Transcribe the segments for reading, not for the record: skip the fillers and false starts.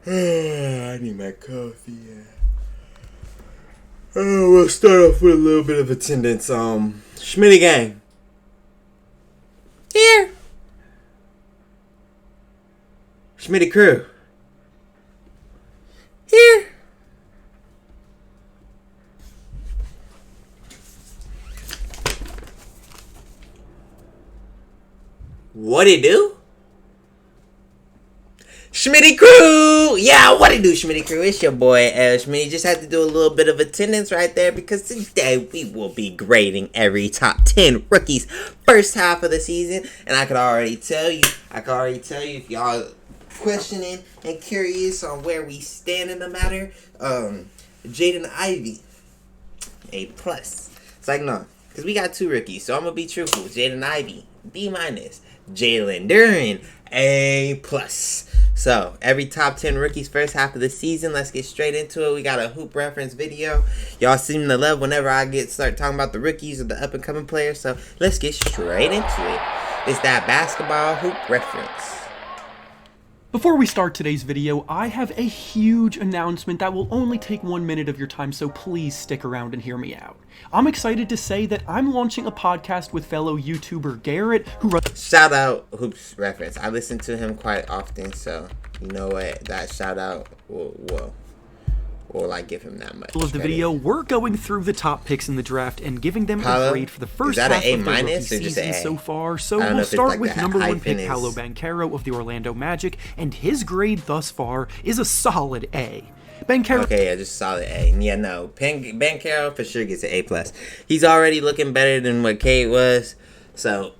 I need my coffee. We'll start off with a little bit of attendance. Schmitty gang. Here. Schmitty crew. Here. What it do? Schmitty crew! Yeah, what it do, Schmitty crew? It's your boy, LShmiitty. Just had to do a little bit of attendance right there because today we will be grading every top 10 rookies first half of the season. And I could already tell you if y'all questioning and curious on where we stand in the matter, Jaden Ivey, A+. It's like, no, because we got two rookies, so I'm going to be truthful. Jaden Ivey, B-. Jalen Duren, A+. So, every top 10 rookies first half of the season. Let's get straight into it. We got a hoop reference video. Y'all seem to love whenever I start talking about the rookies or the up-and-coming players. So, let's get straight into it. It's that basketball hoop reference. Before we start today's video, I have a huge announcement that will only take 1 minute of your time, so please stick around and hear me out. I'm excited to say that I'm launching a podcast with fellow YouTuber Garrett, who Shout out Hoops Reference. I listen to him quite often, so you know what? That shout out will like give him that much of the video. We're going through the top picks in the draft and giving them a grade for the first half of the rookie season so far. So we'll start with number 1 pick Paolo Banchero of the Orlando Magic, and his grade thus far is a solid A. Banchero. Okay, yeah, just solid A. Yeah, no, Banchero for sure gets an A+. He's already looking better than what Cade was, so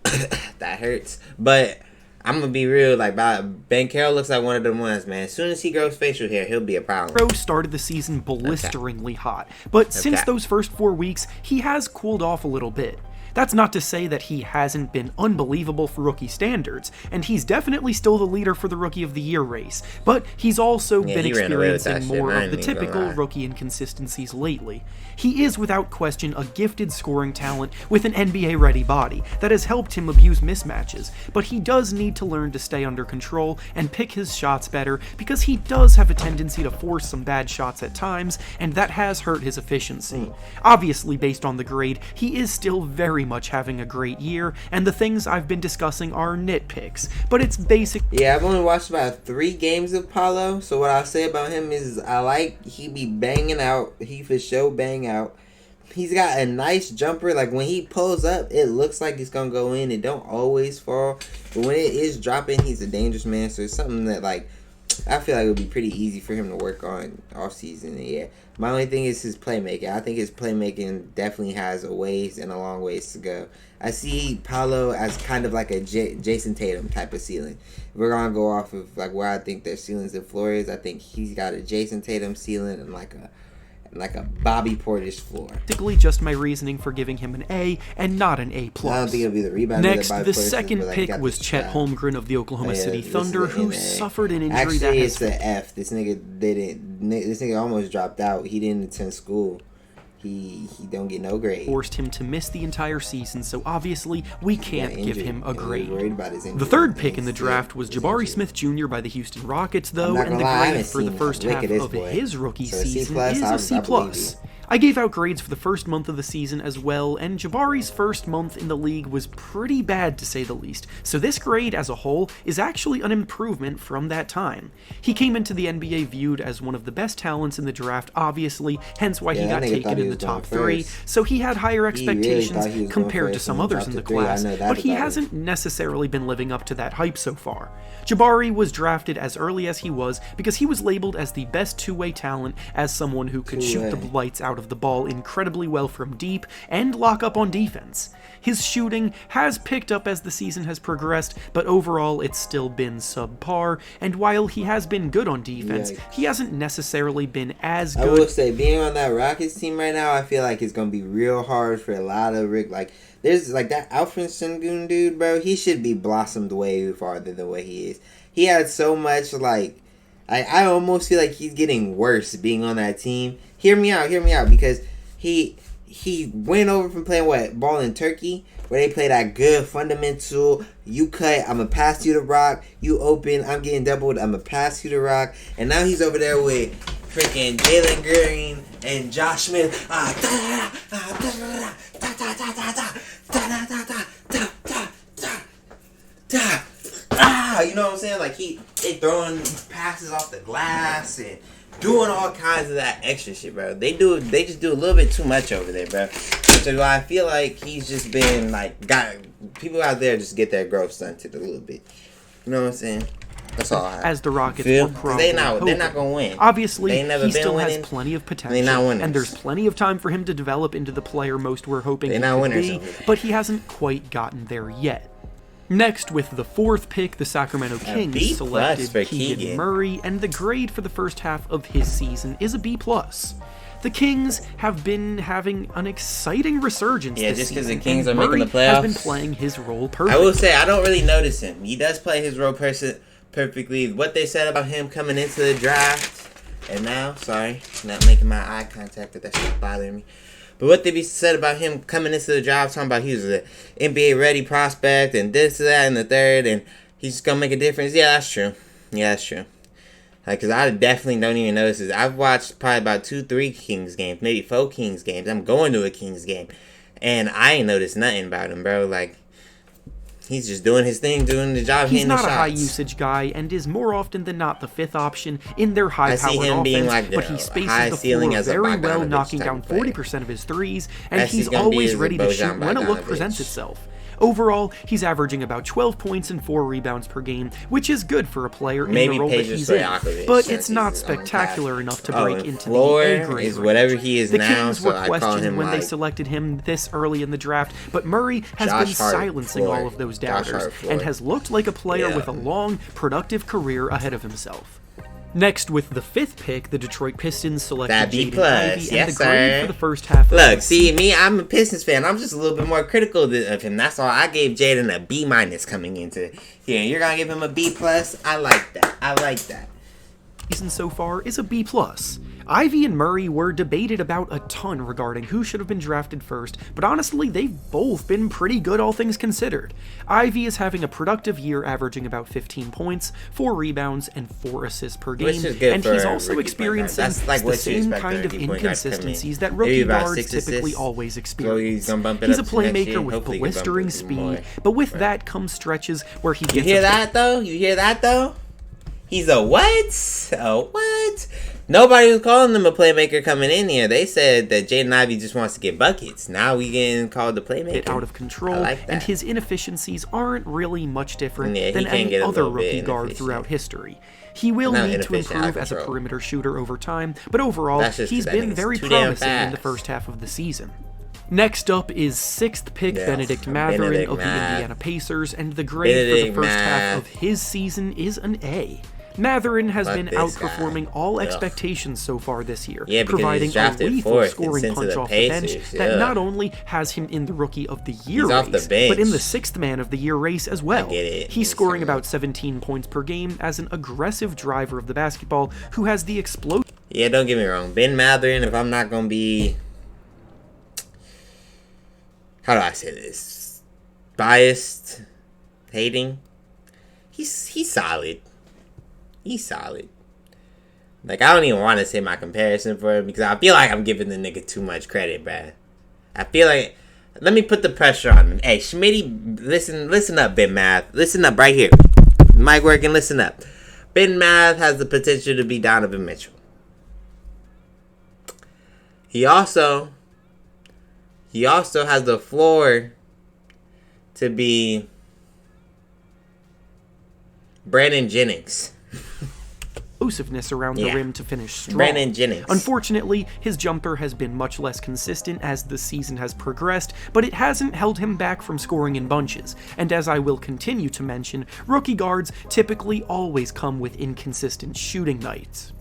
that hurts. But I'm gonna be real, like, Banchero looks like one of them ones, man. As soon as he grows facial hair, he'll be a problem. Banchero started the season blisteringly hot, but since those first 4 weeks, he has cooled off a little bit. That's not to say that he hasn't been unbelievable for rookie standards, and he's definitely still the leader for the Rookie of the Year race, but he's also been experiencing more of the typical rookie inconsistencies lately. He is without question a gifted scoring talent with an NBA-ready body that has helped him abuse mismatches, but he does need to learn to stay under control and pick his shots better because he does have a tendency to force some bad shots at times, and that has hurt his efficiency. Obviously, based on the grade, he is still very much having a great year, and the things I've been discussing are nitpicks, but it's basic. Yeah, I've only watched about 3 games of Paolo, so what I'll say about him is he be banging out. He for sure bang out. He's got a nice jumper. Like, when he pulls up, it looks like it's gonna go in. It don't always fall, but when it is dropping, he's a dangerous man. So it's something that, like, I feel like it would be pretty easy for him to work on off season. Yeah, my only thing is his playmaking. I think his playmaking definitely has a long ways to go. I see Paolo as kind of like a Jason Tatum type of ceiling. If we're gonna go off of like where I think their ceilings and floor is, I think he's got a Jason Tatum ceiling and like a Bobby Portis floor. Basically just my reasoning for giving him an A and not an A+. I don't think it'll be the rebound. Next, the second pick was Chet Holmgren of the Oklahoma City Thunder, who suffered an injury Actually, that it's an F. This nigga almost dropped out. He didn't attend school. He don't get no grade. Forced him to miss the entire season, so obviously we can't give him a grade. About his injury. The third pick in the draft was Jabari Smith Jr. by the Houston Rockets, though, and the grade for the first half of his rookie season is a C+. I gave out grades for the first month of the season as well, and Jabari's first month in the league was pretty bad to say the least, so this grade as a whole is actually an improvement from that time. He came into the NBA viewed as one of the best talents in the draft, obviously, hence why he got taken in the top 3, so he had higher expectations compared to some others in the class, but he hasn't necessarily been living up to that hype so far. Jabari was drafted as early as he was because he was labeled as the best two-way talent, as someone who could shoot the lights out of the ball incredibly well from deep and lock up on defense. His shooting has picked up as the season has progressed, but overall it's still been subpar, and while he has been good on defense, he hasn't necessarily been as good. I will say, being on that Rockets team right now, I feel like it's going to be real hard for a lot of there's like that Alfred Sengun dude, bro, he should be blossomed way farther than what he is. He had so much, I almost feel like he's getting worse being on that team. Hear me out, because he he went over from playing ball in Turkey, where they play that good fundamental. You cut, I'm gonna pass you the rock. You open, I'm getting doubled. I'm gonna pass you the rock. And now he's over there with freaking Jalen Green and Josh Smith. You know what I'm saying? Like they throwing passes off the glass and doing all kinds of that extra shit, bro. They just do a little bit too much over there, bro. Which is why I feel like he's just been got people out there just get their growth stunted a little bit. You know what I'm saying? That's all I have. As the Rockets were probably they're not gonna win. Obviously, he still has plenty of potential, and there's winners. plenty of time for him to develop into the player most were hoping he not could winners be, over there. but he hasn't quite gotten there yet. Next, with the 4th pick, the Sacramento Kings selected Keegan Murray, and the grade for the first half of his season is a B+. The Kings have been having an exciting resurgence this just because season, the Kings are and Murray making the playoffs. has been playing his role perfectly. I will say, I don't really notice him. He does play his role perfectly. What they said about him coming into the draft, and now, sorry, not making my eye contact, but that shit's bothering me. But what they said about him coming into the draft, talking about he was an NBA ready prospect, and this, that, and the third, and he's just going to make a difference. Yeah, that's true. Because I definitely don't even notice this. I've watched probably about 2-3 Kings games, maybe 4 Kings games. I'm going to a Kings game, and I ain't noticed nothing about him, bro. Like, he's just doing his thing, doing the job, He's hitting the shots. He's not a high-usage guy and is more often than not the 5th option in their high-powered offense, but he spaces the floor very well, knocking down 40% of his threes, and he's always ready to shoot when a look presents itself. Overall, he's averaging about 12 points and 4 rebounds per game, which is good for a player in the role that he's in, but it's not spectacular enough to break into the A grade is whatever he is the now, Kings were questioned when they selected him this early in the draft, but Murray has been silencing all of those doubters and has looked like a player with a long, productive career ahead of himself. Next, with the 5th pick, the Detroit Pistons selected Jaden Ivey, and the grade for the first half of Look, see, me, I'm a Pistons fan. I'm just a little bit more critical of him. That's all. I gave Jaden a B- coming into here. You're going to give him a B+? I like that. Season so far is a B+. Ivey and Murray were debated about a ton regarding who should have been drafted first, but honestly, they've both been pretty good all things considered. Ivey is having a productive year, averaging about 15 points, 4 rebounds, and 4 assists per game, and he's also experiencing the same kind of inconsistencies that rookie guards typically always experience. He's a playmaker with blistering speed, but with that comes stretches where he gets... You hear that, though? He's a what? A what? Nobody was calling him a playmaker coming in here. They said that Jaden Ivey just wants to get buckets. Now we getting called the playmaker. Out of control, and his inefficiencies aren't really much different than any other rookie guard throughout history. He will need to improve as a perimeter shooter over time, but overall, he's been very promising in the first half of the season. Next up is 6th pick Benedict Mathurin of the Indiana Pacers, and the grade for the first half of his season is an A. Mathurin has been outperforming all expectations so far this year, providing a lethal scoring punch off the bench that not only has him in the Rookie of the Year race, but in the 6th Man of the Year race as well. He's scoring about 17 points per game as an aggressive driver of the basketball who has the explosion. Yeah, don't get me wrong. Ben Mathurin, if I'm not going to be... How do I say this? Biased? Hating? He's solid. He's solid. Like, I don't even want to say my comparison for him because I feel like I'm giving the nigga too much credit, bruh. I feel like... Let me put the pressure on him. Hey, Schmitty, listen up, Ben Math. Listen up right here. Mic working, listen up. Ben Math has the potential to be Donovan Mitchell. He also has the floor to be Brandon Jennings. Explosiveness around the rim to finish strong. Brandon Jennings. Unfortunately, his jumper has been much less consistent as the season has progressed, but it hasn't held him back from scoring in bunches. And as I will continue to mention, rookie guards typically always come with inconsistent shooting nights.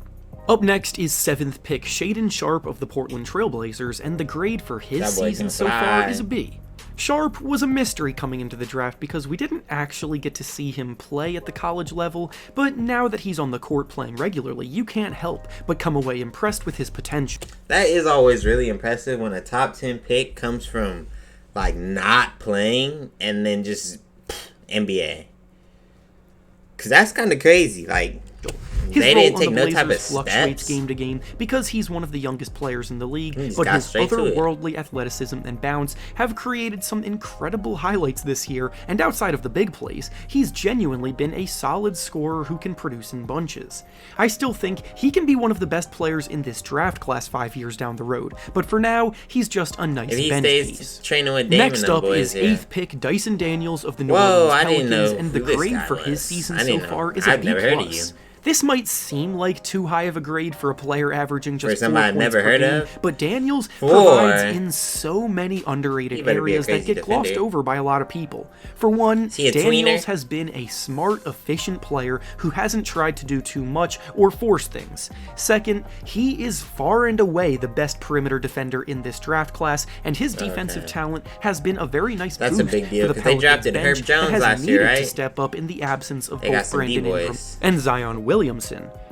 Up next is 7th pick Shaedon Sharpe of the Portland Trail Blazers, and the grade for his season so far is a B. Sharp was a mystery coming into the draft because we didn't actually get to see him play at the college level, but now that he's on the court playing regularly, you can't help but come away impressed with his potential. That is always really impressive when a top 10 pick comes from, like, not playing and then just NBA. Because that's kind of crazy, like... His they role didn't on take the no Blazers type of fluctuates steps. game to game because he's one of the youngest players in the league, but got his straight to it. otherworldly athleticism and bounce have created some incredible highlights this year, and outside of the big plays, he's genuinely been a solid scorer who can produce in bunches. I still think he can be one of the best players in this draft class 5 years down the road, but for now, he's just a nice If he bench stays piece. training with Dame Next and them up boys, is yeah. 8th pick Dyson Daniels of the New Whoa, Orleans I didn't Pelicans, know and the who this grade guy for his was. season I so didn't know. far is a I've B+. never heard of you. This might seem like too high of a grade for a player averaging just 4 somebody I've points never per heard game, of? but Daniels 4? provides in so many He underrated better be a areas that crazy get glossed defender. over by a lot of people. For one, he a Daniels tweener? has been a smart, efficient player who hasn't tried to do too much or force things. Second, he is far and away the best perimeter defender in this draft class, and his defensive talent has been a very nice That's a boost big deal, for the 'cause they Pelicans drafted bench Herb Jones that has last needed year, to right? step up in the absence of They got both some Brandon Ingram D-boys. and Zion Williamson.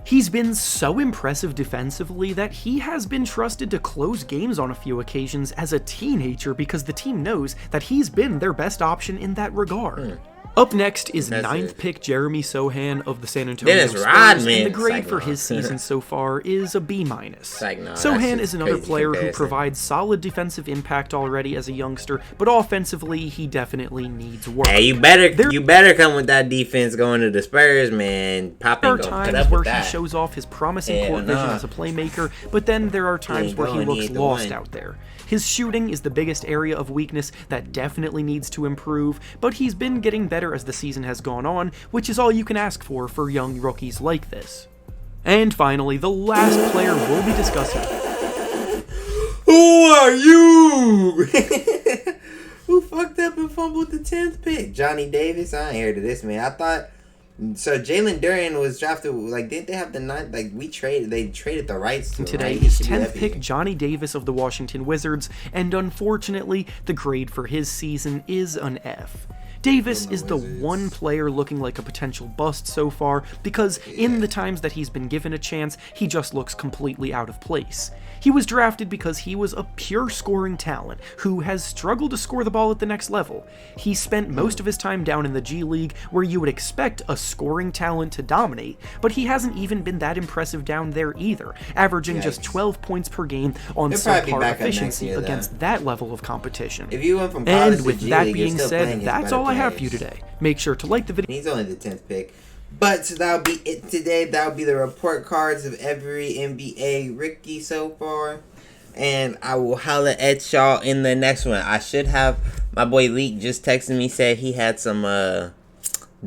He's been so impressive defensively that he has been trusted to close games on a few occasions as a teenager because the team knows that he's been their best option in that regard. Up next is Impressive. 9th pick Jeremy Sohan of the San Antonio Dennis Spurs, Rodman. and the grade Psych, for no. his season so far is a B-. Like, no, that's Sohan just is another crazy player who comparison. provides solid defensive impact already as a youngster, but offensively he definitely needs work. Hey, you better come with that defense going to the Spurs, man. Poppin' There are gonna put times up where with he that. shows off his promising Hell court vision nah. as a playmaker, but then there are times ain't where he going, he looks ain't the lost one. out there. His shooting is the biggest area of weakness that definitely needs to improve, but he's been getting better as the season has gone on, which is all you can ask for young rookies like this. And finally, the last player we'll be discussing. Who are you? Who fucked up and fumbled the 10th pick? Johnny Davis? I ain't heard of this, man. I thought... So Jalen Duren was drafted, like, didn't they have the 9th? Like, they traded the rights to him, Today right? He is should be 10th up pick here. Johnny Davis of the Washington Wizards, and unfortunately, the grade for his season is an F. Davis is the one player looking like a potential bust so far because in the times that he's been given a chance, he just looks completely out of place. He was drafted because he was a pure scoring talent who has struggled to score the ball at the next level. He spent most of his time down in the G League where you would expect a scoring talent to dominate, but he hasn't even been that impressive down there either, averaging just 12 points per game on He'll probably be subpar back up next efficiency year, though. against that level of competition. If you went from college And with to G that League, you're being still said, playing against that's better all I have for you players. today. Make sure to like the video. He's only the 10th pick. But so that'll be it today. That'll be the report cards of every NBA rookie so far. And I will holla at y'all in the next one. I should have... My boy Leak just texted me, said he had some...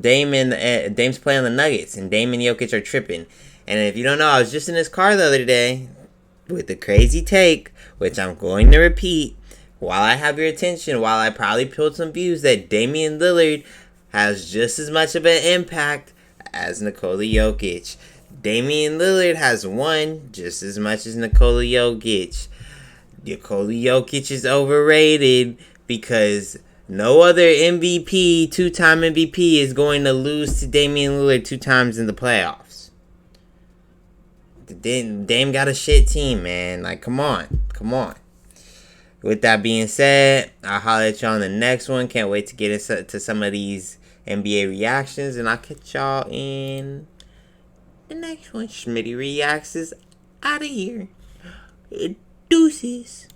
Dame's playing the Nuggets. And Dame and Jokic are tripping. And if you don't know, I was just in his car the other day with a crazy take, which I'm going to repeat while I have your attention, while I probably pulled some views, that Damian Lillard has just as much of an impact as Nikola Jokic. Damian Lillard has won just as much as Nikola Jokic. Nikola Jokic is overrated because no other MVP, two-time MVP, is going to lose to Damian Lillard 2 times in the playoffs. Dame got a shit team, man. Like, come on. Come on. With that being said, I'll holler at y'all on the next one. Can't wait to get into some of these NBA reactions. And I'll catch y'all in the next one. Schmitty Reacts is out of here. Deuces.